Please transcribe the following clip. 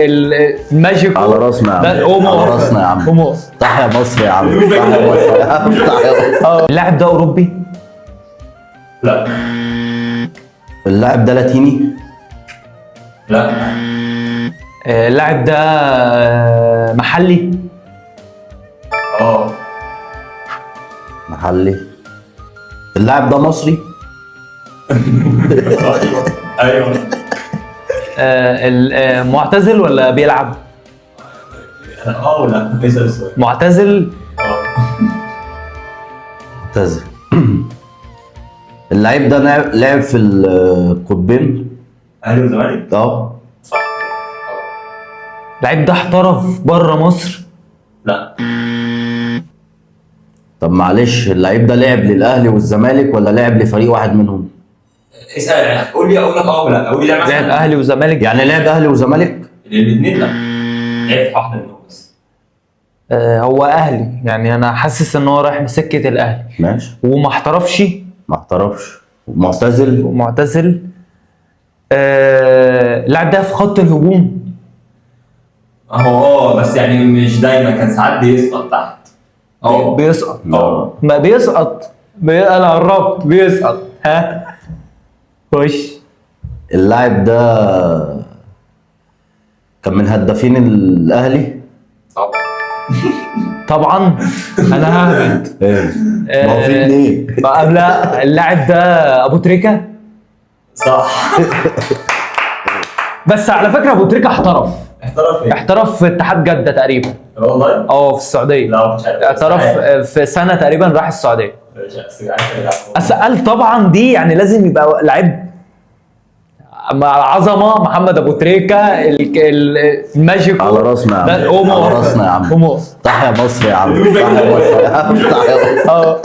الماجيك على راسنا يا عم، ده اومو على راسنا يا عم. اومو. تحيا مصر يا عم، تحيا مصر يا عم، تحيا مصر. اللاعب ده اوروبي؟ لا اللاعب ده لاتيني؟ لا اللاعب ده محلي؟ اه محلي. اللاعب ده مصري؟ ايوه ايوه معتزل ولا بيلعب؟ لا اسال السؤال. معتزل. معتزل. اللاعب ده لعب في القطبين؟ اهلي والزمالك؟ اه. صح. اللاعب ده احترف بره مصر؟ لا طب معلش، اللاعب ده لعب للاهلي والزمالك ولا لعب لفريق واحد منهم؟ اسال يعني قول لي اقول لك ولا قول لي لا لعب مثلا. اهلي وزمالك. يعني لعب اهلي وزمالك؟ الاثنين لا. لعب في واحده منهم بس. هو اهلي، يعني انا حاسس ان هو رايح لسكه الاهلي ماشي. وما احترفش. ما احترفش. معتزل. معتزل. اللاعب ده في خط الهجوم؟ هو بس يعني مش دايما، كان ساعات بيسقط تحت. بيسقط. اه ما بيسقط. انا قربت. بيسقط. ها خش. اللاعب ده كان من هدافين الاهلي؟ طبعا. طبعا. انا ههبد. ايه؟ ما هو في اتنين. لا، اللاعب ده ابو تريكه. صح. بس على فكره ابو تريكه احترف. احترف ايه؟ احترف في اتحاد جده تقريبا. والله؟ في السعوديه. لا مش عارف. اعترف في سنه تقريبا، راح السعوديه. بس عارف. اسال طبعا دي يعني لازم يبقى لعيب مع عظمه. محمد ابو تريكه الماجيك على راسنا يا عم، ده اومو. على راسنا يا عم. اومو. تحيا مصر يا عم، تحيا مصر يا عم، تحيا مصر.